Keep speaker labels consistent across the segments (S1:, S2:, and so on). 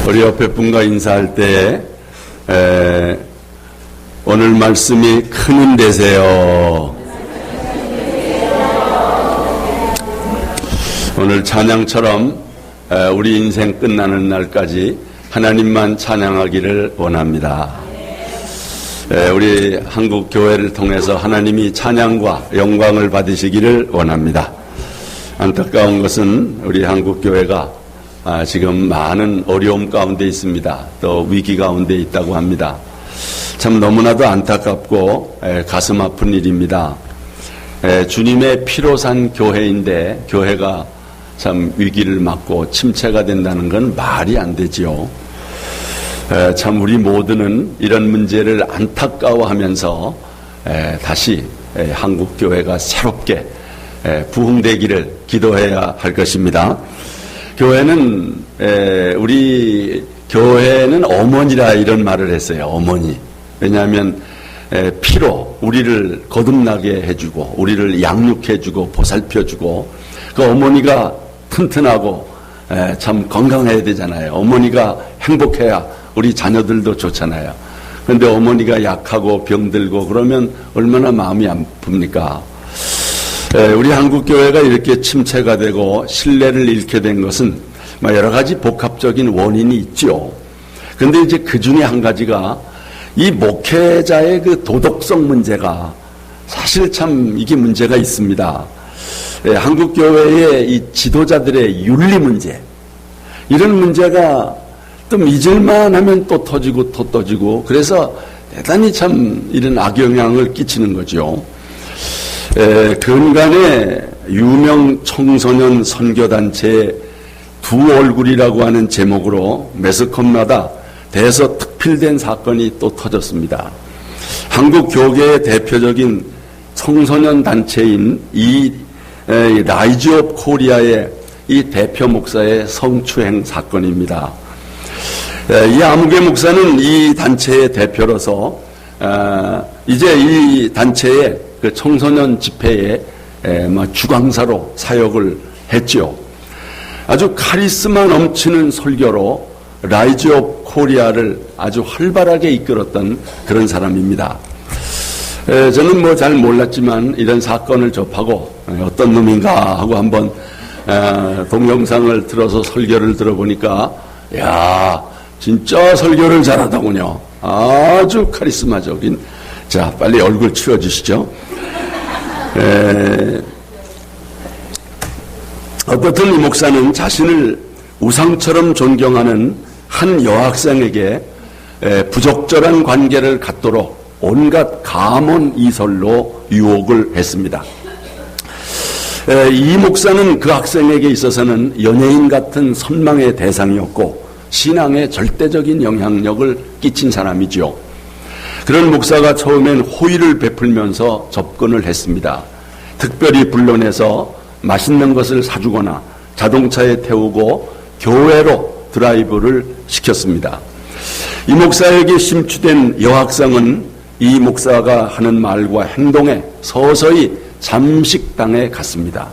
S1: 우리 옆에 분과 인사할 때 오늘 말씀이 큰 힘 되세요. 오늘 찬양처럼 우리 인생 끝나는 날까지 하나님만 찬양하기를 원합니다. 우리 한국 교회를 통해서 하나님이 찬양과 영광을 받으시기를 원합니다. 안타까운 것은 우리 한국 교회가 지금 많은 어려움 가운데 있습니다. 또 위기 가운데 있다고 합니다. 참 너무나도 안타깝고 가슴 아픈 일입니다. 주님의 피로 산 교회인데 교회가 참 위기를 맞고 침체가 된다는 건 말이 안 되지요. 참 우리 모두는 이런 문제를 안타까워하면서 다시 한국 교회가 새롭게 부흥되기를 기도해야 할 것입니다. 교회는 우리 교회는 어머니라 이런 말을 했어요. 어머니. 왜냐하면 피로 우리를 거듭나게 해주고 우리를 양육해주고 보살펴주고 그 어머니가 튼튼하고 참 건강해야 되잖아요. 어머니가 행복해야 우리 자녀들도 좋잖아요. 그런데 어머니가 약하고 병들고 그러면 얼마나 마음이 아픕니까? 우리 한국교회가 이렇게 침체가 되고 신뢰를 잃게 된 것은 여러 가지 복합적인 원인이 있죠. 그런데 이제 그 중에 한 가지가 이 목회자의 그 도덕성 문제가 사실 참 이게 문제가 있습니다. 한국교회의 이 지도자들의 윤리 문제, 이런 문제가 또 잊을만 하면 또 터지고 또 터지고 그래서 대단히 참 이런 악영향을 끼치는 거죠. 근간에 유명 청소년 선교단체의 두 얼굴이라고 하는 제목으로 매스컴마다 대서특필된 사건이 또 터졌습니다. 한국 교계의 대표적인 청소년 단체인 이 라이즈 오브 코리아의 이 대표 목사의 성추행 사건입니다. 이 아무개 목사는 이 단체의 대표로서 이제 이 단체의 그 청소년 집회에 주광사로 사역을 했죠. 아주 카리스마 넘치는 설교로 라이즈 오브 코리아를 아주 활발하게 이끌었던 그런 사람입니다. 저는 잘 몰랐지만 이런 사건을 접하고 어떤 놈인가 하고 한번 동영상을 틀어서 설교를 들어보니까 야 진짜 설교를 잘하더군요. 아주 카리스마적인. 자, 빨리 얼굴 치워주시죠. 어떻든 이 목사는 자신을 우상처럼 존경하는 한 여학생에게 부적절한 관계를 갖도록 온갖 가문이설로 유혹을 했습니다. 이 목사는 그 학생에게 있어서는 연예인 같은 선망의 대상이었고 신앙에 절대적인 영향력을 끼친 사람이죠. 그런 목사가 처음엔 호의를 베풀면서 접근을 했습니다. 특별히 불러내서 맛있는 것을 사주거나 자동차에 태우고 교회로 드라이브를 시켰습니다. 이 목사에게 심취된 여학생은 이 목사가 하는 말과 행동에 서서히 잠식당해 갔습니다.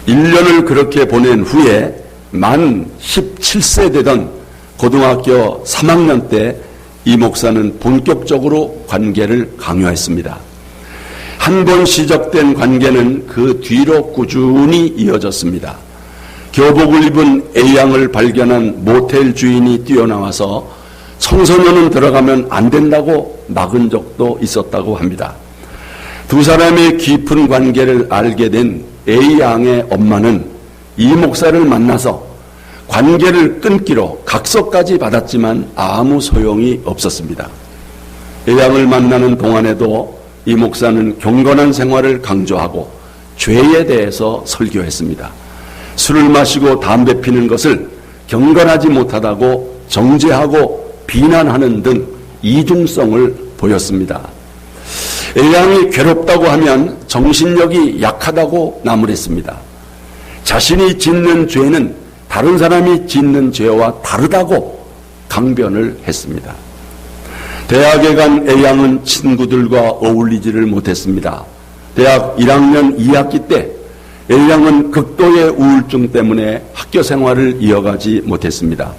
S1: 1년을 그렇게 보낸 후에 만 17세 되던 고등학교 3학년 때 이 목사는 본격적으로 관계를 강요했습니다. 한 번 시작된 관계는 그 뒤로 꾸준히 이어졌습니다. 교복을 입은 A양을 발견한 모텔 주인이 뛰어나와서 청소년은 들어가면 안 된다고 막은 적도 있었다고 합니다. 두 사람의 깊은 관계를 알게 된 A양의 엄마는 이 목사를 만나서 관계를 끊기로 각서까지 받았지만 아무 소용이 없었습니다. A양을 만나는 동안에도 이 목사는 경건한 생활을 강조하고 죄에 대해서 설교했습니다. 술을 마시고 담배 피는 것을 경건하지 못하다고 정죄하고 비난하는 등 이중성을 보였습니다. A양이 괴롭다고 하면 정신력이 약하다고 나무랬습니다. 자신이 짓는 죄는 다른 사람이 짓는 죄와 다르다고 강변을 했습니다. 대학에 간 A양은 친구들과 어울리지를 못했습니다. 대학 1학년 2학기 때 A양은 극도의 우울증 때문에 학교 생활을 이어가지 못했습니다.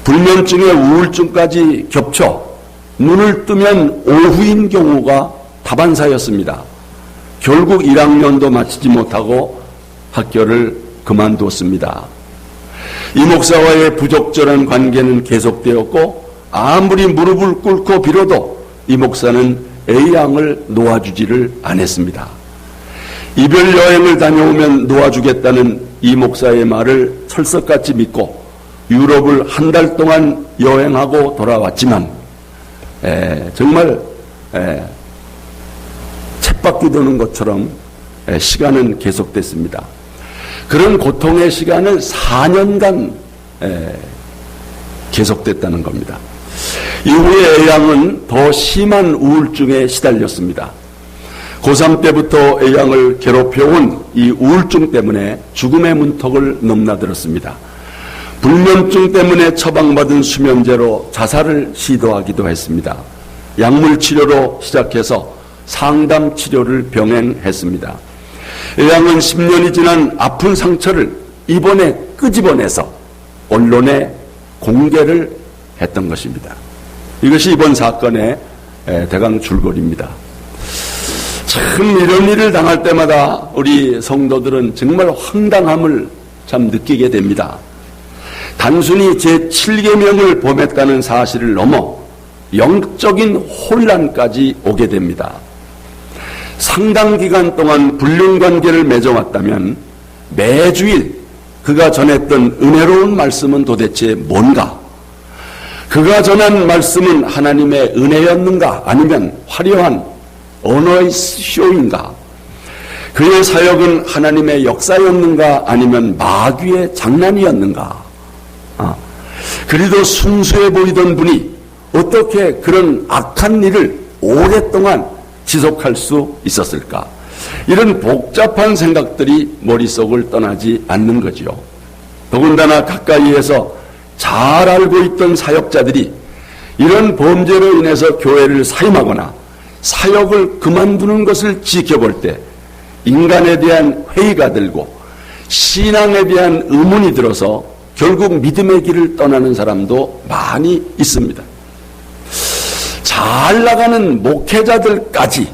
S1: 불면증에 우울증까지 겹쳐 눈을 뜨면 오후인 경우가 다반사였습니다. 결국 1학년도 마치지 못하고 학교를 그만뒀습니다. 이 목사와의 부적절한 관계는 계속되었고 아무리 무릎을 꿇고 빌어도 이 목사는 A양을 놓아주지를 않았습니다. 이별 여행을 다녀오면 놓아주겠다는 이 목사의 말을 철석같이 믿고 유럽을 한 달 동안 여행하고 돌아왔지만 정말 쳇바퀴 도는 것처럼 시간은 계속됐습니다. 그런 고통의 시간은 4년간 계속됐다는 겁니다. 이후에 A양은 더 심한 우울증에 시달렸습니다. 고3 때부터 A양을 괴롭혀온 이 우울증 때문에 죽음의 문턱을 넘나들었습니다. 불면증 때문에 처방받은 수면제로 자살을 시도하기도 했습니다. 약물 치료로 시작해서 상담 치료를 병행했습니다. A양은 10년이 지난 아픈 상처를 이번에 끄집어내서 언론에 공개를 했던 것입니다. 이것이 이번 사건의 대강 줄거리입니다. 참 이런 일을 당할 때마다 우리 성도들은 정말 황당함을 참 느끼게 됩니다. 단순히 제7계명을 범했다는 사실을 넘어 영적인 혼란까지 오게 됩니다. 상당 기간 동안 불륜관계를 맺어왔다면 매주일 그가 전했던 은혜로운 말씀은 도대체 뭔가? 그가 전한 말씀은 하나님의 은혜였는가? 아니면 화려한 언어의 쇼인가? 그의 사역은 하나님의 역사였는가? 아니면 마귀의 장난이었는가? 그리도 순수해 보이던 분이 어떻게 그런 악한 일을 오랫동안 지속할 수 있었을까? 이런 복잡한 생각들이 머릿속을 떠나지 않는 거지요. 더군다나 가까이에서 잘 알고 있던 사역자들이 이런 범죄로 인해서 교회를 사임하거나 사역을 그만두는 것을 지켜볼 때 인간에 대한 회의가 들고 신앙에 대한 의문이 들어서 결국 믿음의 길을 떠나는 사람도 많이 있습니다. 잘 나가는 목회자들까지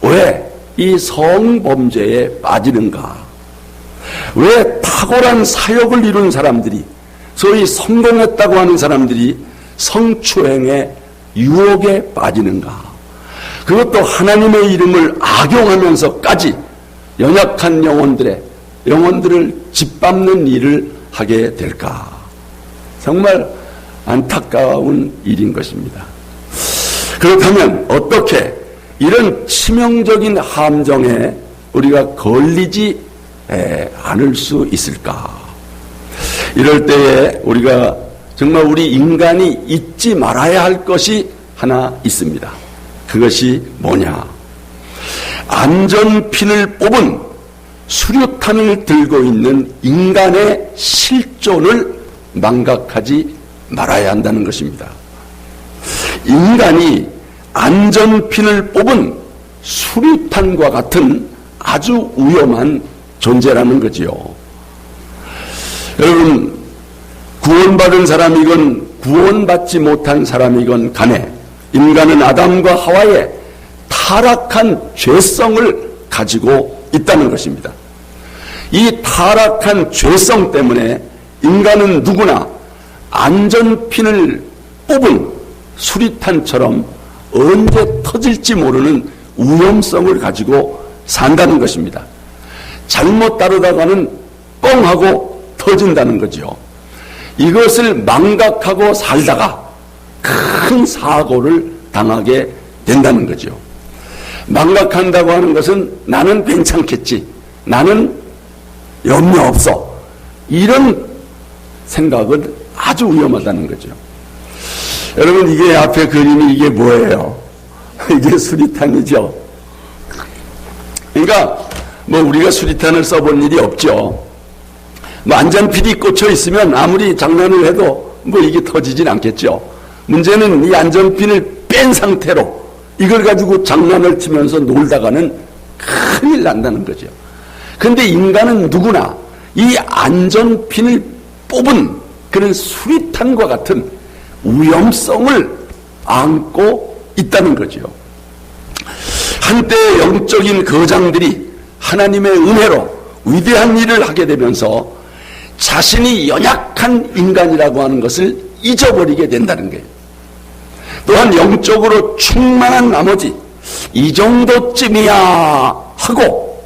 S1: 왜 이 성범죄에 빠지는가? 왜 탁월한 사역을 이룬 사람들이, 소위 성공했다고 하는 사람들이 성추행의 유혹에 빠지는가? 그것도 하나님의 이름을 악용하면서까지 연약한 영혼들을 짓밟는 일을 하게 될까? 정말 안타까운 일인 것입니다. 그렇다면 어떻게 이런 치명적인 함정에 우리가 걸리지 않을 수 있을까? 이럴 때에 우리가 정말 우리 인간이 잊지 말아야 할 것이 하나 있습니다. 그것이 뭐냐? 안전핀을 뽑은 수류탄을 들고 있는 인간의 실존을 망각하지 말아야 한다는 것입니다. 인간이 안전핀을 뽑은 수류탄과 같은 아주 위험한 존재라는 거지요. 여러분, 구원받은 사람이건 구원받지 못한 사람이건 간에 인간은 아담과 하와의 타락한 죄성을 가지고 있다는 것입니다. 이 타락한 죄성 때문에 인간은 누구나 안전핀을 뽑은 수리탄처럼 언제 터질지 모르는 위험성을 가지고 산다는 것입니다. 잘못 다루다가는 뻥 하고 터진다는 거죠. 이것을 망각하고 살다가 큰 사고를 당하게 된다는 거죠. 망각한다고 하는 것은 나는 괜찮겠지, 나는 염려 없어, 이런 생각은 아주 위험하다는 거죠. 여러분, 이게 앞에 그림이 이게 뭐예요? 이게 수리탄이죠. 그러니까 뭐 우리가 수리탄을 써본 일이 없죠. 뭐 안전핀이 꽂혀 있으면 아무리 장난을 해도 뭐 이게 터지진 않겠죠. 문제는 이 안전핀을 뺀 상태로 이걸 가지고 장난을 치면서 놀다가는 큰일 난다는 거죠. 그런데 인간은 누구나 이 안전핀을 뽑은 그런 수리탄과 같은 위험성을 안고 있다는 거죠. 한때 영적인 거장들이 하나님의 은혜로 위대한 일을 하게 되면서 자신이 연약한 인간이라고 하는 것을 잊어버리게 된다는 거예요. 또한 영적으로 충만한 나머지 이 정도쯤이야 하고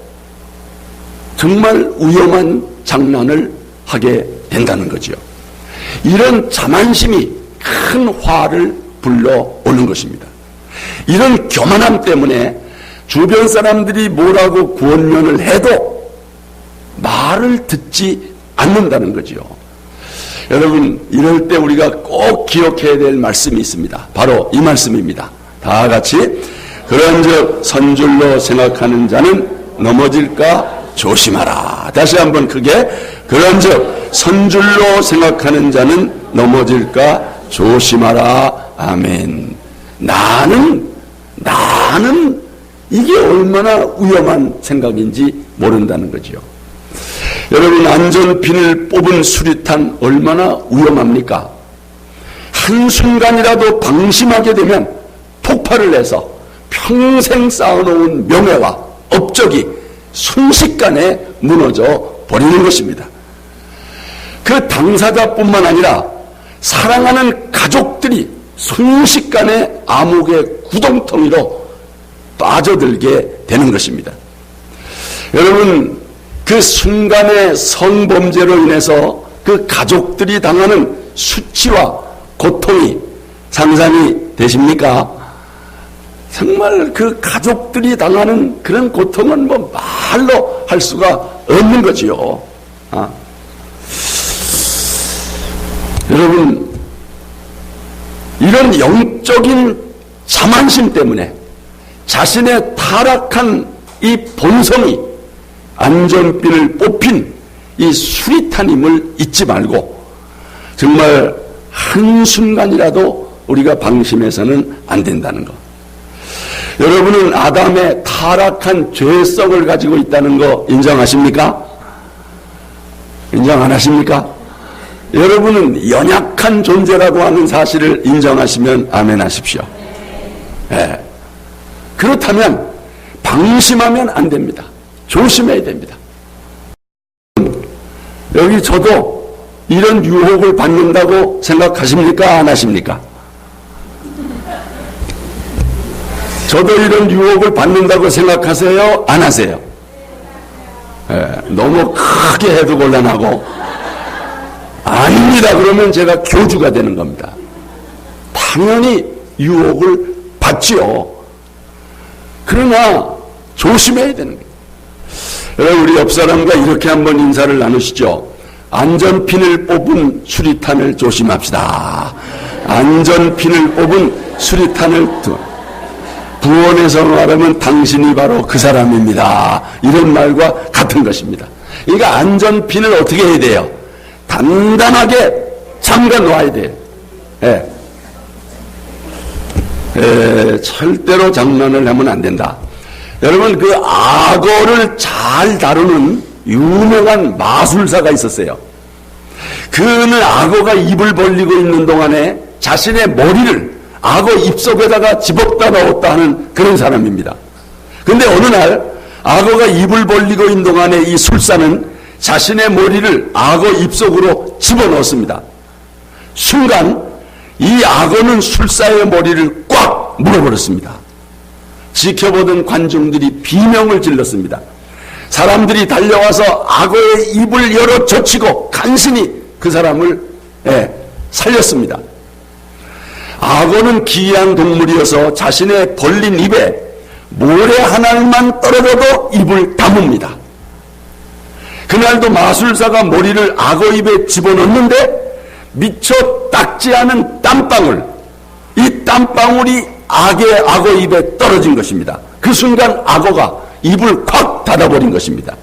S1: 정말 위험한 장난을 하게 된다는 거죠. 이런 자만심이 큰 화를 불러오는 것입니다. 이런 교만함 때문에 주변 사람들이 뭐라고 구원면을 해도 말을 듣지 않는다는 거죠. 여러분, 이럴 때 우리가 꼭 기억해야 될 말씀이 있습니다. 바로 이 말씀입니다. 다 같이 그런즉 선줄로 생각하는 자는 넘어질까 조심하라. 다시 한번 크게 그런즉 선줄로 생각하는 자는 넘어질까 조심하라. 아멘. 나는 이게 얼마나 위험한 생각인지 모른다는 거죠. 여러분, 안전핀을 뽑은 수류탄 얼마나 위험합니까? 한순간이라도 방심하게 되면 폭발을 해서 평생 쌓아놓은 명예와 업적이 순식간에 무너져 버리는 것입니다. 그 당사자뿐만 아니라 사랑하는 가족들이 순식간에 암흑의 구덩텅이로 빠져들게 되는 것입니다. 여러분, 그 순간의 성범죄로 인해서 그 가족들이 당하는 수치와 고통이 상상이 되십니까? 정말 그 가족들이 당하는 그런 고통은 뭐 말로 할 수가 없는 거지요. 여러분, 이런 영적인 자만심 때문에 자신의 타락한 이 본성이 안전핀을 뽑힌 이 수리탄임을 잊지 말고 정말 한순간이라도 우리가 방심해서는 안 된다는 것. 여러분은 아담의 타락한 죄성을 가지고 있다는 거 인정하십니까? 인정 안 하십니까? 여러분은 연약한 존재라고 하는 사실을 인정하시면 아멘 하십시오. 네. 그렇다면 방심하면 안 됩니다. 조심해야 됩니다. 여기 저도 이런 유혹을 받는다고 생각하십니까? 안 하십니까? 저도 이런 유혹을 받는다고 생각하세요? 안 하세요? 너무 크게 해도 곤란하고 아닙니다. 그러면 제가 교주가 되는 겁니다. 당연히 유혹을 받지요. 그러나 조심해야 되는 거예요. 여러분, 우리 옆 사람과 이렇게 한번 인사를 나누시죠. 안전핀을 뽑은 수리탄을 조심합시다. 안전핀을 뽑은 수리탄을 부원에서 말하면 당신이 바로 그 사람입니다. 이런 말과 같은 것입니다. 그러니까 안전핀을 어떻게 해야 돼요? 단단하게 잠가 놓아야 돼요. 절대로 장난을 하면 안 된다. 여러분, 그 악어를 잘 다루는 유명한 마술사가 있었어요. 그는 악어가 입을 벌리고 있는 동안에 자신의 머리를 악어 입속에다가 집었다 넣었다 하는 그런 사람입니다. 그런데 어느 날 악어가 입을 벌리고 있는 동안에 이 술사는 자신의 머리를 악어 입속으로 집어넣었습니다. 순간 이 악어는 술사의 머리를 꽉 물어버렸습니다. 지켜보던 관중들이 비명을 질렀습니다. 사람들이 달려와서 악어의 입을 열어 젖히고 간신히 그 사람을 살렸습니다. 악어는 기이한 동물이어서 자신의 벌린 입에 모래 하나만 떨어져도 입을 다뭅니다. 그날도 마술사가 머리를 악어 입에 집어넣는데 미처 닦지 않은 땀방울, 이 땀방울이 악어 입에 떨어진 것입니다. 그 순간 악어가 입을 콱 닫아버린 것입니다.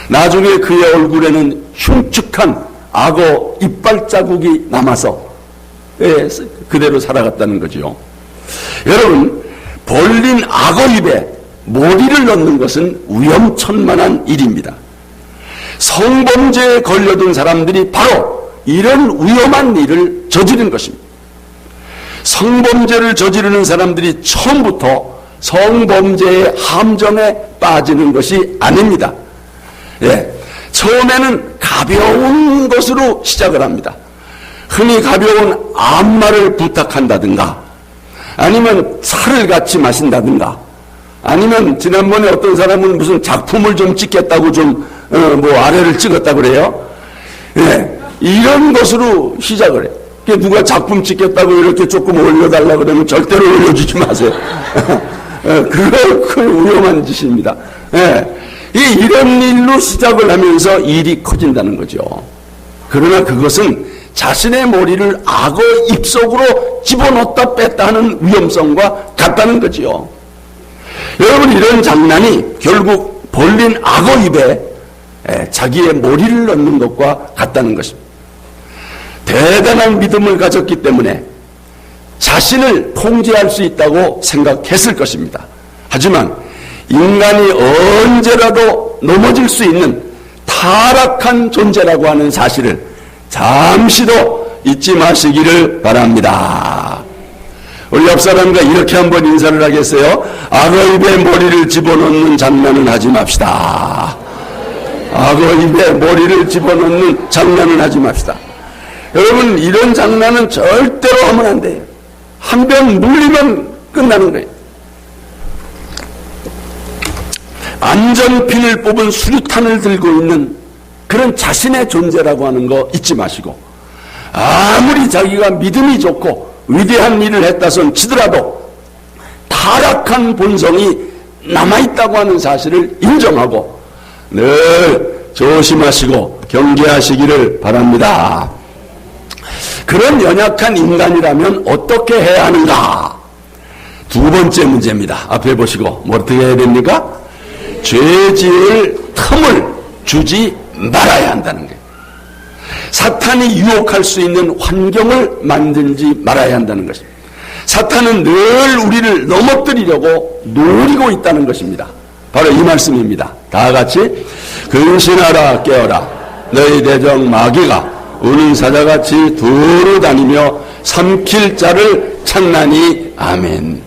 S1: 나중에 그의 얼굴에는 흉측한 악어 이빨 자국이 남아서 그대로 살아갔다는 거죠. 여러분, 벌린 악어 입에 머리를 넣는 것은 위험천만한 일입니다. 성범죄에 걸려든 사람들이 바로 이런 위험한 일을 저지른 것입니다. 성범죄를 저지르는 사람들이 처음부터 성범죄의 함정에 빠지는 것이 아닙니다. 처음에는 가벼운 것으로 시작을 합니다. 흔히 가벼운 안마를 부탁한다든가, 아니면 차를 같이 마신다든가, 아니면 지난번에 어떤 사람은 무슨 작품을 좀 찍겠다고 아래를 찍었다고 그래요. 이런 것으로 시작을 해요. 누가 작품 찍겠다고 이렇게 조금 올려달라 그러면 절대로 올려주지 마세요. 그거 위험한 짓입니다. 이런 일로 시작을 하면서 일이 커진다는 거죠. 그러나 그것은 자신의 머리를 악어 입속으로 집어넣었다 뺐다 하는 위험성과 같다는 거지요. 여러분, 이런 장난이 결국 벌린 악어 입에 자기의 머리를 넣는 것과 같다는 것입니다. 대단한 믿음을 가졌기 때문에 자신을 통제할 수 있다고 생각했을 것입니다. 하지만 인간이 언제라도 넘어질 수 있는 타락한 존재라고 하는 사실을 잠시도 잊지 마시기를 바랍니다. 우리 옆 사람과 이렇게 한번 인사를 하겠어요? 악어 입에 머리를 집어넣는 장난은 하지 맙시다. 악어 입에 머리를 집어넣는 장난은 하지 맙시다. 여러분, 이런 장난은 절대로 하면 안 돼요. 한 병 물리면 끝나는 거예요. 안전핀을 뽑은 수류탄을 들고 있는 그런 자신의 존재라고 하는 거 잊지 마시고, 아무리 자기가 믿음이 좋고 위대한 일을 했다 손 치더라도 타락한 본성이 남아있다고 하는 사실을 인정하고 늘 조심하시고 경계하시기를 바랍니다. 그런 연약한 인간이라면 어떻게 해야 하는가? 두 번째 문제입니다. 앞에 보시고 뭐 어떻게 해야 됩니까? 죄 지을 틈을 주지 말아야 한다는 거예요. 사탄이 유혹할 수 있는 환경을 만들지 말아야 한다는 것입니다. 사탄은 늘 우리를 넘어뜨리려고 노리고 있다는 것입니다. 바로 이 말씀입니다. 다 같이 근신하라 깨어라 너희 대적 마귀가 우는 사자같이 두루 다니며 삼킬 자를 찾나니 아멘.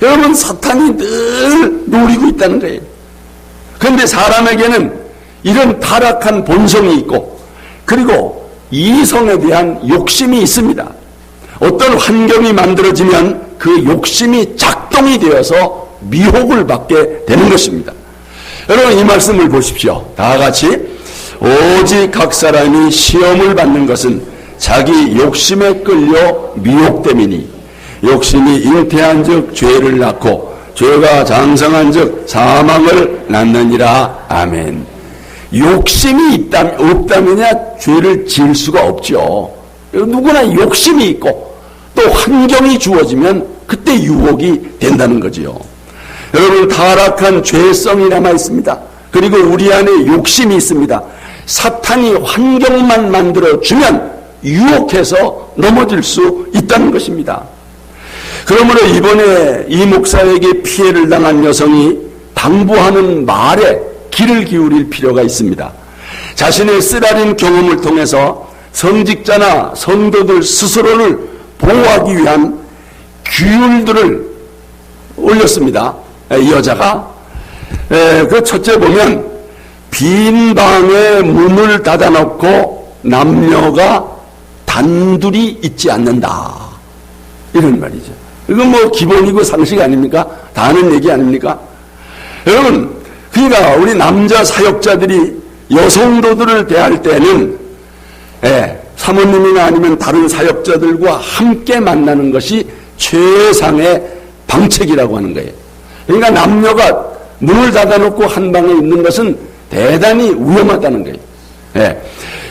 S1: 여러분, 사탄이 늘 노리고 있다는 거예요. 그런데 사람에게는 이런 타락한 본성이 있고, 그리고 이성에 대한 욕심이 있습니다. 어떤 환경이 만들어지면 그 욕심이 작동이 되어서 미혹을 받게 되는 것입니다. 여러분, 이 말씀을 보십시오. 다 같이 오직 각 사람이 시험을 받는 것은 자기 욕심에 끌려 미혹됨이니 욕심이 잉태한 즉 죄를 낳고 죄가 장성한 즉 사망을 낳느니라. 아멘. 욕심이 없다면야 죄를 지을 수가 없죠. 누구나 욕심이 있고 또 환경이 주어지면 그때 유혹이 된다는 거지요. 여러분, 타락한 죄성이 남아 있습니다. 그리고 우리 안에 욕심이 있습니다. 사탄이 환경만 만들어주면 유혹해서 넘어질 수 있다는 것입니다. 그러므로 이번에 이 목사에게 피해를 당한 여성이 당부하는 말에 귀를 기울일 필요가 있습니다. 자신의 쓰라린 경험을 통해서 성직자나 성도들 스스로를 보호하기 위한 규율들을 올렸습니다. 이 여자가 그 첫째 보면 빈 방에 문을 닫아놓고 남녀가 단둘이 있지 않는다, 이런 말이죠. 이건 뭐 기본이고 상식 아닙니까? 다 아는 얘기 아닙니까? 여러분, 그러니까 우리 남자 사역자들이 여성도들을 대할 때는 사모님이나 아니면 다른 사역자들과 함께 만나는 것이 최상의 방책이라고 하는 거예요. 그러니까 남녀가 문을 닫아놓고 한 방에 있는 것은 대단히 위험하다는 거예요.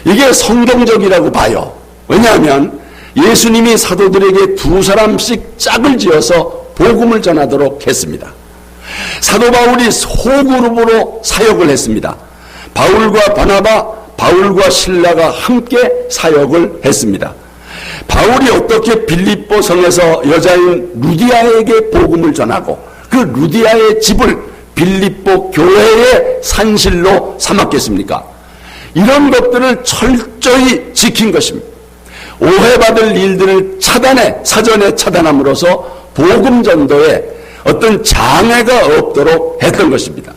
S1: 이게 성경적이라고 봐요. 왜냐하면 예수님이 사도들에게 2사람씩 짝을 지어서 복음을 전하도록 했습니다. 사도 바울이 소그룹으로 사역을 했습니다. 바울과 바나바, 바울과 실라가 함께 사역을 했습니다. 바울이 어떻게 빌립보 성에서 여자인 루디아에게 복음을 전하고 그 루디아의 집을 빌립보 교회의 산실로 삼았겠습니까? 이런 것들을 철저히 지킨 것입니다. 오해받을 일들을 사전에 차단함으로써 복음 전도에 어떤 장애가 없도록 했던 것입니다.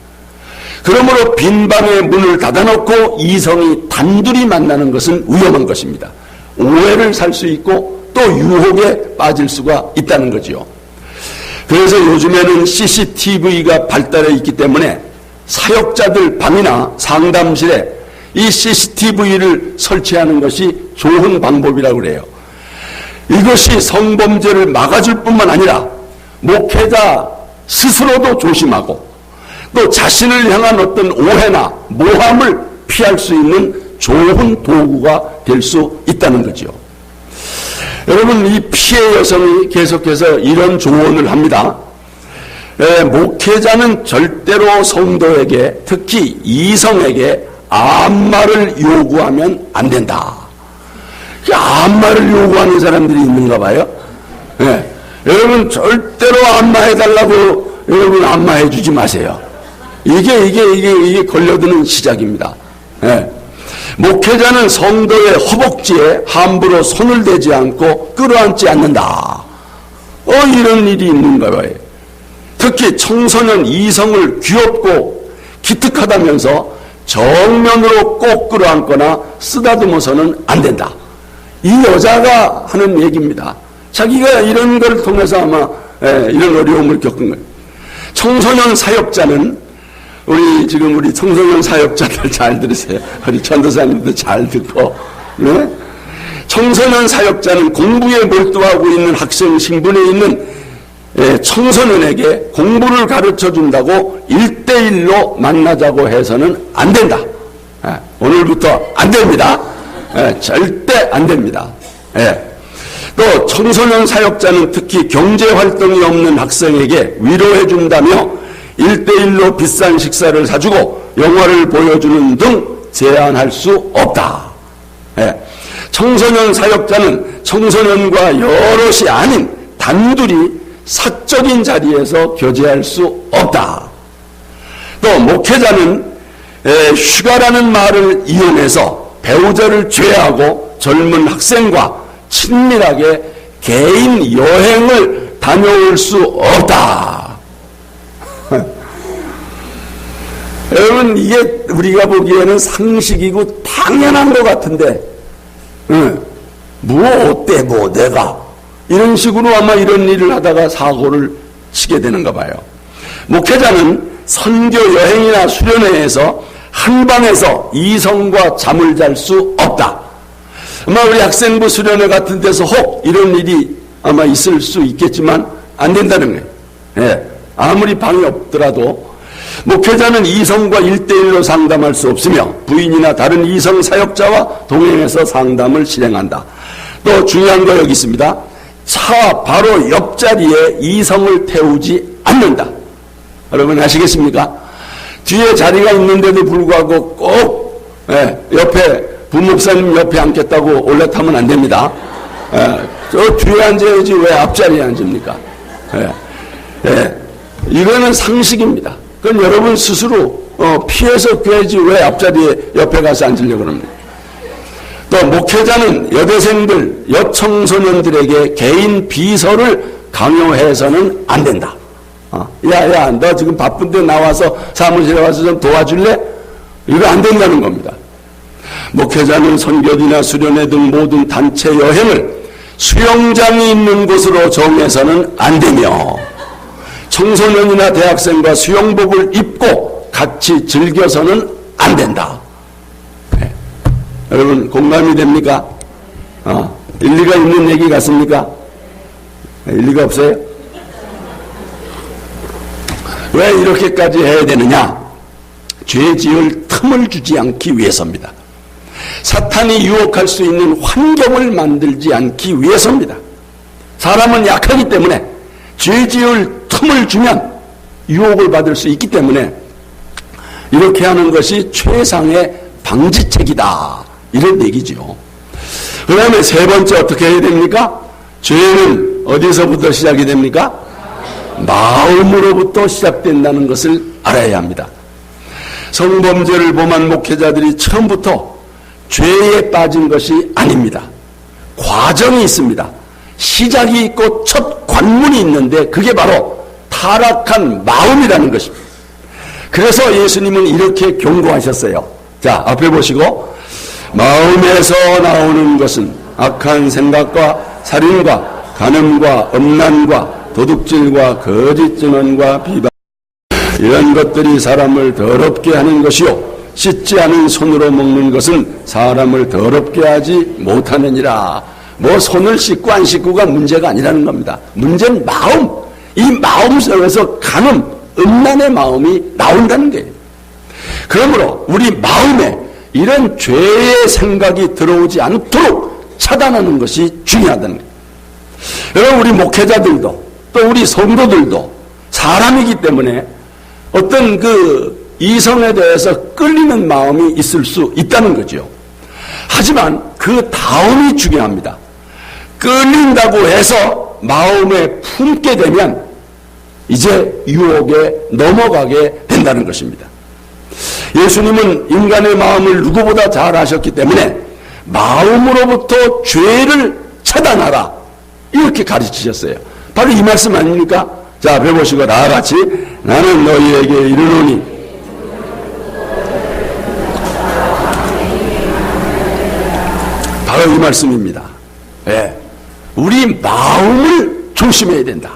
S1: 그러므로 빈방의 문을 닫아놓고 이성이 단둘이 만나는 것은 위험한 것입니다. 오해를 살 수 있고 또 유혹에 빠질 수가 있다는 거지요. 그래서 요즘에는 CCTV가 발달해 있기 때문에 사역자들 방이나 상담실에 이 CCTV를 설치하는 것이 좋은 방법이라고 그래요. 이것이 성범죄를 막아줄 뿐만 아니라 목회자 스스로도 조심하고 또 자신을 향한 어떤 오해나 모함을 피할 수 있는 좋은 도구가 될 수 있다는 거죠. 여러분, 이 피해 여성이 계속해서 이런 조언을 합니다. 목회자는 절대로 성도에게, 특히 이성에게 암말을 요구하면 안 된다. 암말을 요구하는 사람들이 있는가 봐요. 네. 여러분, 절대로 안마해달라고 여러분 안마해주지 마세요. 이게 걸려드는 시작입니다. 네. 목회자는 성도의 허벅지에 함부로 손을 대지 않고 끌어안지 않는다. 이런 일이 있는가 봐요. 특히 청소년 이성을 귀엽고 기특하다면서 정면으로 꼭 끌어안거나 쓰다듬어서는 안 된다. 이 여자가 하는 얘기입니다. 자기가 이런 걸 통해서 아마 이런 어려움을 겪은 거예요. 청소년 사역자는 우리 청소년 사역자들 잘 들으세요. 우리 전도사님도 잘 듣고, 네? 청소년 사역자는 공부에 몰두하고 있는 학생 신분에 있는 청소년에게 공부를 가르쳐 준다고 1대1로 만나자고 해서는 안 된다. 오늘부터 안 됩니다. 절대 안 됩니다. 또 청소년 사역자는 특히 경제활동이 없는 학생에게 위로해 준다며 1대1로 비싼 식사를 사주고 영화를 보여주는 등 제한할 수 없다. 청소년 사역자는 청소년과 여럿이 아닌 단둘이 사적인 자리에서 교제할 수 없다. 또 목회자는 휴가라는 말을 이용해서 배우자를 제외하고 젊은 학생과 친밀하게 개인 여행을 다녀올 수 없다. 여러분, 이게 우리가 보기에는 상식이고 당연한 것 같은데, 어때, 내가. 이런 식으로 아마 이런 일을 하다가 사고를 치게 되는가 봐요. 목회자는 선교 여행이나 수련회에서 한 방에서 이성과 잠을 잘 수 없다. 아마 우리 학생부 수련회 같은 데서 혹 이런 일이 아마 있을 수 있겠지만 안 된다는 거예요. 아무리 방이 없더라도 목회자는 이성과 1대1로 상담할 수 없으며 부인이나 다른 이성 사역자와 동행해서 상담을 실행한다. 또 중요한 거 여기 있습니다. 차 바로 옆자리에 이성을 태우지 않는다. 여러분 아시겠습니까? 뒤에 자리가 있는데도 불구하고 꼭 옆에 부목사님 옆에 앉겠다고 올라타면 안 됩니다. 저 뒤에 앉아야지 왜 앞자리에 앉습니까? 이거는 상식입니다. 그건 여러분 스스로 피해서 꿰지 왜 앞자리에 옆에 가서 앉으려고 그럽니까? 또 목회자는 여대생들, 여청소년들에게 개인 비서를 강요해서는 안 된다. 야, 너 지금 바쁜데 나와서 사무실에 와서 좀 도와줄래? 이거 안 된다는 겁니다. 목회자는 선교지나 수련회 등 모든 단체 여행을 수영장이 있는 곳으로 정해서는 안 되며 청소년이나 대학생과 수영복을 입고 같이 즐겨서는 안 된다. 여러분 공감이 됩니까? 일리가 있는 얘기 같습니까? 일리가 없어요? 왜 이렇게까지 해야 되느냐? 죄 지을 틈을 주지 않기 위해서입니다. 사탄이 유혹할 수 있는 환경을 만들지 않기 위해서입니다. 사람은 약하기 때문에 죄 지을 틈을 주면 유혹을 받을 수 있기 때문에 이렇게 하는 것이 최상의 방지책이다. 이런 얘기죠. 그 다음에 세 번째 어떻게 해야 됩니까? 죄는 어디서부터 시작이 됩니까? 마음으로부터 시작된다는 것을 알아야 합니다. 성범죄를 범한 목회자들이 처음부터 죄에 빠진 것이 아닙니다. 과정이 있습니다. 시작이 있고 첫 관문이 있는데 그게 바로 타락한 마음이라는 것입니다. 그래서 예수님은 이렇게 경고하셨어요. 자, 앞에 보시고, 마음에서 나오는 것은 악한 생각과 살인과 간음과 음란과 도둑질과 거짓 증언과 비방, 이런 것들이 사람을 더럽게 하는 것이요 씻지 않은 손으로 먹는 것은 사람을 더럽게 하지 못하느니라. 뭐 손을 씻고 안 씻고가 문제가 아니라는 겁니다. 문제는 마음, 이 마음 속에서 간음, 음란의 마음이 나온다는 거예요. 그러므로 우리 마음에 이런 죄의 생각이 들어오지 않도록 차단하는 것이 중요하다는 거예요. 여러분, 우리 목회자들도 또 우리 성도들도 사람이기 때문에 어떤 그 이성에 대해서 끌리는 마음이 있을 수 있다는 거죠. 하지만 그 다음이 중요합니다. 끌린다고 해서 마음에 품게 되면 이제 유혹에 넘어가게 된다는 것입니다. 예수님은 인간의 마음을 누구보다 잘 아셨기 때문에 마음으로부터 죄를 차단하라 이렇게 가르치셨어요. 바로 이 말씀 아닙니까? 자, 배우시고 다 같이 나는 너희에게 이르노니 바로 이 말씀입니다. 예. 우리 마음을 조심해야 된다.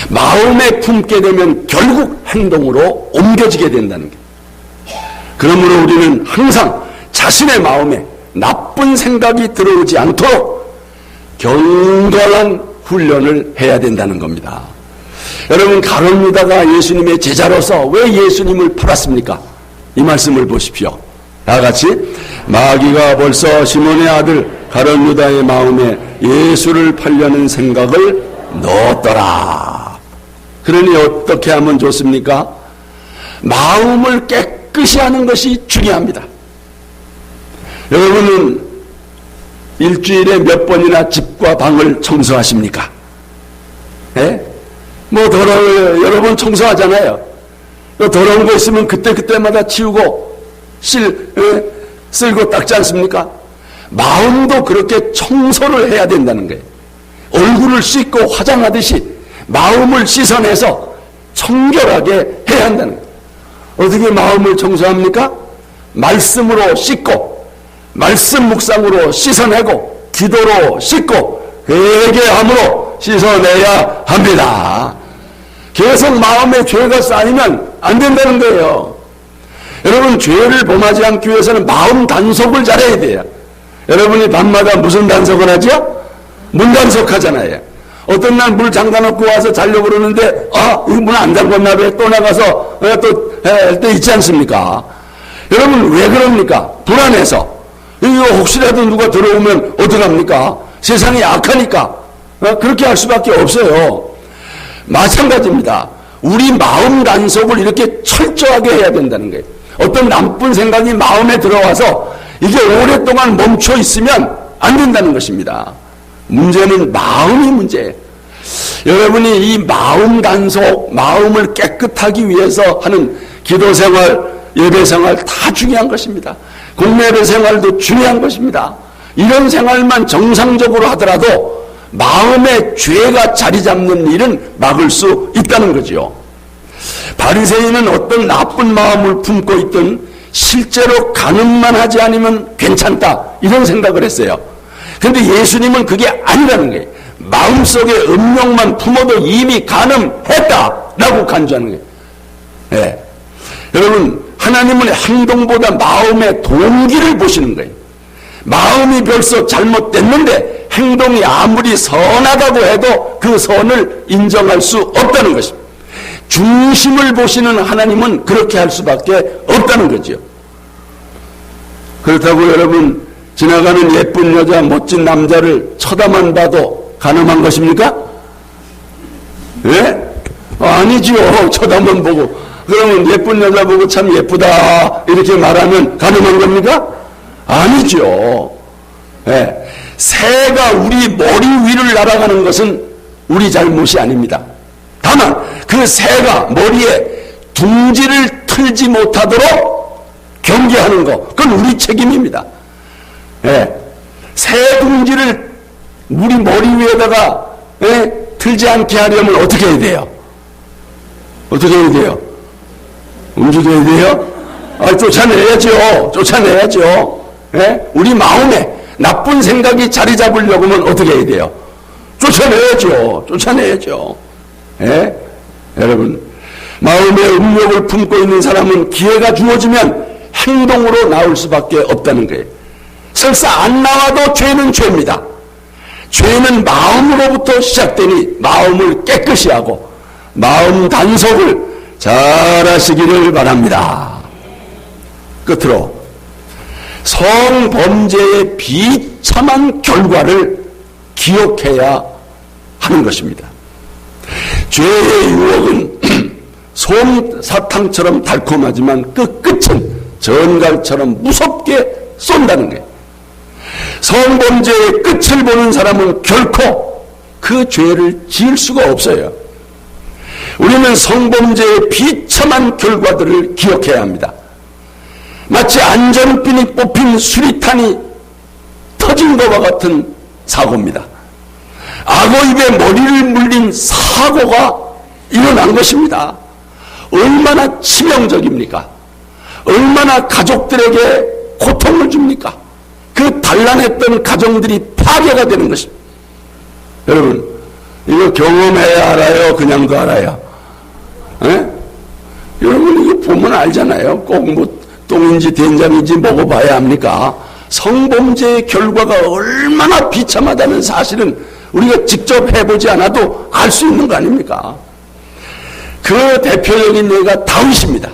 S1: 마음에 품게 되면 결국 행동으로 옮겨지게 된다는 게. 그러므로 우리는 항상 자신의 마음에 나쁜 생각이 들어오지 않도록 경건한 훈련을 해야 된다는 겁니다. 여러분, 가룟 유다가 예수님의 제자로서 왜 예수님을 팔았습니까? 이 말씀을 보십시오. 다 같이 마귀가 벌써 시몬의 아들 가룟 유다의 마음에 예수를 팔려는 생각을 넣었더라. 그러니 어떻게 하면 좋습니까? 마음을 깨끗이 하는 것이 중요합니다. 여러분은 일주일에 몇 번이나 집과 방을 청소하십니까? 예? 뭐 여러 번 청소하잖아요. 또 더러운 거 있으면 그때마다 치우고 쓸고 닦지 않습니까? 마음도 그렇게 청소를 해야 된다는 거예요. 얼굴을 씻고 화장하듯이 마음을 씻어내서 청결하게 해야 한다는 거예요. 어떻게 마음을 청소합니까? 말씀으로 씻고 말씀 묵상으로 씻어내고 기도로 씻고 회개함으로 씻어내야 합니다. 계속 마음에 죄가 쌓이면 안 된다는 거예요. 여러분, 죄를 범하지 않기 위해서는 마음 단속을 잘해야 돼요. 여러분이 밤마다 무슨 단속을 하죠? 문 단속하잖아요. 어떤 날 물 잠가놓고 와서 자려고 그러는데 이거 문 안 잠궜나 봐. 또 나가서 또 할 때 있지 않습니까? 여러분, 왜 그럽니까? 불안해서. 이거 혹시라도 누가 들어오면 어떡합니까? 세상이 악하니까 그렇게 할 수밖에 없어요. 마찬가지입니다. 우리 마음 단속을 이렇게 철저하게 해야 된다는 거예요. 어떤 나쁜 생각이 마음에 들어와서 이게 오랫동안 멈춰 있으면 안 된다는 것입니다. 문제는 마음이 문제예요. 여러분이 이 마음 단속, 마음을 깨끗하기 위해서 하는 기도 생활, 예배 생활 다 중요한 것입니다. 공예배 생활도 중요한 것입니다. 이런 생활만 정상적으로 하더라도 마음에 죄가 자리 잡는 일은 막을 수 있다는 거죠. 바리새인은 어떤 나쁜 마음을 품고 있든 실제로 간음만 하지 않으면 괜찮다 이런 생각을 했어요. 그런데 예수님은 그게 아니라는 거예요. 마음속에 음욕만 품어도 이미 간음했다라고 간주하는 거예요. 네. 여러분, 하나님은 행동보다 마음의 동기를 보시는 거예요. 마음이 벌써 잘못됐는데 행동이 아무리 선하다고 해도 그 선을 인정할 수 없다는 것입니다. 중심을 보시는 하나님은 그렇게 할 수밖에 없다는 거죠. 그렇다고 여러분, 지나가는 예쁜 여자, 멋진 남자를 쳐다만 봐도 간음한 것입니까? 예? 아니지요. 쳐다만 보고. 그러면 예쁜 여자 보고 참 예쁘다 이렇게 말하면 간음한 겁니까? 아니죠. 예. 새가 우리 머리 위를 날아가는 것은 우리 잘못이 아닙니다. 다만 그 새가 머리에 둥지를 틀지 못하도록 경계하는 거, 그건 우리 책임입니다. 예. 새 둥지를 우리 머리 위에다가 틀지 않게 하려면 어떻게 해야 돼요? 어떻게 해야 돼요? 움직여야 돼요? 쫓아내야죠. 쫓아내야죠. 예? 우리 마음에 나쁜 생각이 자리 잡으려고 하면 어떻게 해야 돼요? 쫓아내야죠. 쫓아내야죠. 예? 여러분, 마음에 음욕을 품고 있는 사람은 기회가 주어지면 행동으로 나올 수밖에 없다는 거예요. 설사 안 나와도 죄는 죄입니다. 죄는 마음으로부터 시작되니 마음을 깨끗이 하고 마음 단속을 잘 하시기를 바랍니다. 끝으로 성범죄의 비참한 결과를 기억해야 하는 것입니다. 죄의 유혹은 솜사탕처럼 달콤하지만 그 끝은 전갈처럼 무섭게 쏜다는 거예요. 성범죄의 끝을 보는 사람은 결코 그 죄를 지을 수가 없어요. 우리는 성범죄의 비참한 결과들을 기억해야 합니다. 마치 안전핀이 뽑힌 수리탄이 터진 것과 같은 사고입니다. 악어 입에 머리를 물린 사고가 일어난 것입니다. 얼마나 치명적입니까? 얼마나 가족들에게 고통을 줍니까? 그 단란했던 가정들이 파괴가 되는 것입니다. 여러분, 이거 경험해야 알아요? 그냥도 알아요? 에? 여러분, 이거 보면 알잖아요. 꼭 뭐 똥인지 된장인지 먹어봐야 합니까? 성범죄의 결과가 얼마나 비참하다는 사실은 우리가 직접 해보지 않아도 알 수 있는 거 아닙니까? 그 대표적인 예가 다윗입니다.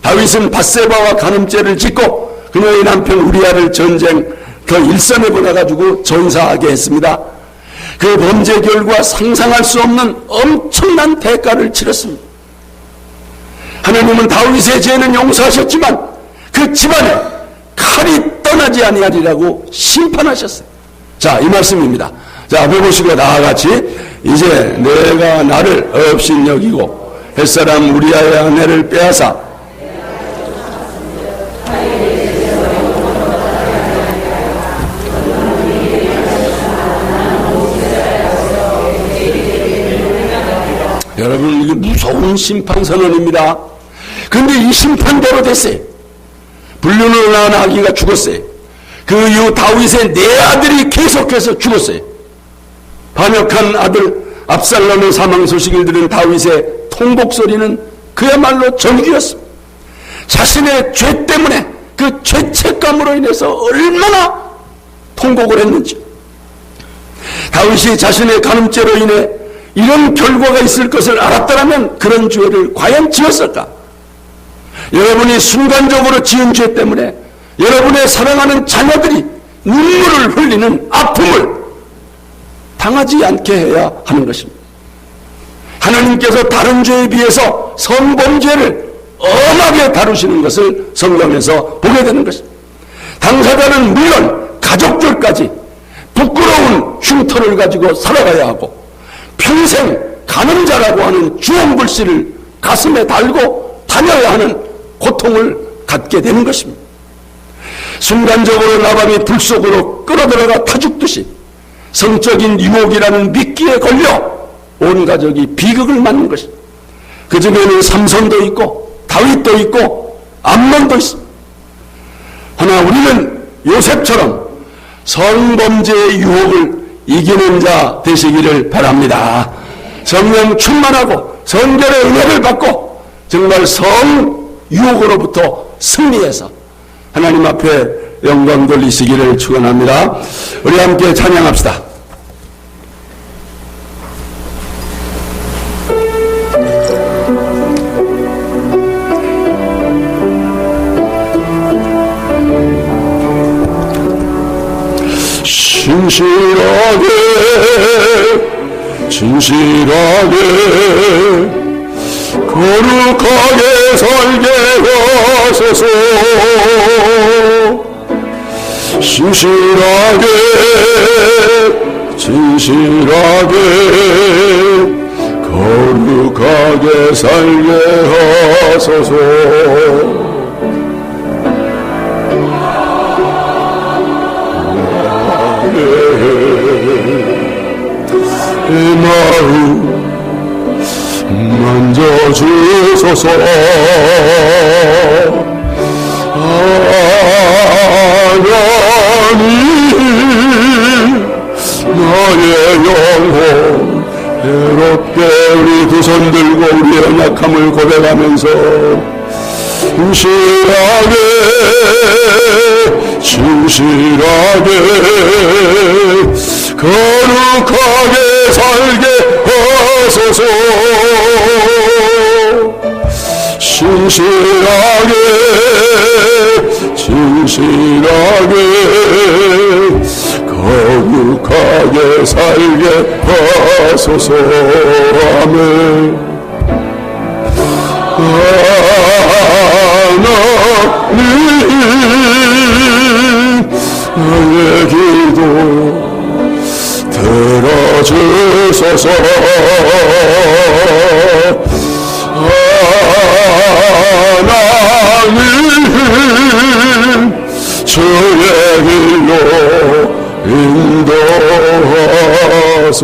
S1: 다윗은 밧세바와 간음죄를 짓고 그녀의 남편 우리아를 전쟁 그 일선에 보내가지고 전사하게 했습니다. 그 범죄 결과 상상할 수 없는 엄청난 대가를 치렀습니다. 하나님은 다윗의 죄는 용서하셨지만 그 집안에 칼이 떠나지 아니하리라고 심판하셨어요. 자, 이 말씀입니다. 자, 앞에 보시고 나와같이 이제 내가 나를 없인 여기고 햇사람 우리아의 아내를 빼앗아 여러분, 이게 무서운 심판 선언입니다. 그런데 이 심판대로 됐어요. 불륜을 낳은 아기가 죽었어요. 그 이후 다윗의 네 아들이 계속해서 죽었어요. 반역한 아들 압살롬의 사망 소식을 들은 다윗의 통곡 소리는 그야말로 전기였습니다. 자신의 죄 때문에 그 죄책감으로 인해서 얼마나 통곡을 했는지. 다윗이 자신의 간음죄로 인해 이런 결과가 있을 것을 알았더라면 그런 죄를 과연 지었을까? 여러분이 순간적으로 지은 죄 때문에 여러분의 사랑하는 자녀들이 눈물을 흘리는 아픔을 당하지 않게 해야 하는 것입니다. 하나님께서 다른 죄에 비해서 성범죄를 엄하게 다루시는 것을 성경에서 보게 되는 것입니다. 당사자는 물론 가족들까지 부끄러운 흉터를 가지고 살아가야 하고 평생 간음자라고 하는 주홍불씨를 가슴에 달고 다녀야 하는 고통을 갖게 되는 것입니다. 순간적으로 나방이 불 속으로 끌어들어가 타죽듯이 성적인 유혹이라는 미끼에 걸려 온 가족이 비극을 맞는 것입니다. 그 중에는 삼손도 있고 다윗도 있고 암논도 있습니다. 하나 우리는 요셉처럼 성범죄의 유혹을 이기는 자 되시기를 바랍니다. 성령 충만하고 성결의 은혜를 받고 정말 성유혹으로부터 승리해서 하나님 앞에 영광 돌리시기를 축원합니다. 우리 함께 찬양합시다. 진실하게 거룩하게 살게 하소서. 진실하게 거룩하게 거룩하게 살게 하소서. 내 마음 만져주소서. 하나님 나의 영혼 외롭게 우리 두 손 들고 우리의 약함을 고백하면서 진실하게 거룩하게 살게 하소서. 진실하게 거룩하게 살게 하소서. 아멘. 하나님 나의 기도 들어주소서. 하나님 주의 길로 인도하소.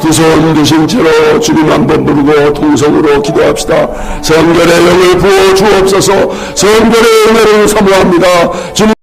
S1: 두 손 드신 채로 주님 한번 부르고 통성으로 기도합시다. 성결의 영을 부어 주옵소서. 성결의 은혜를 사모합니다. 주님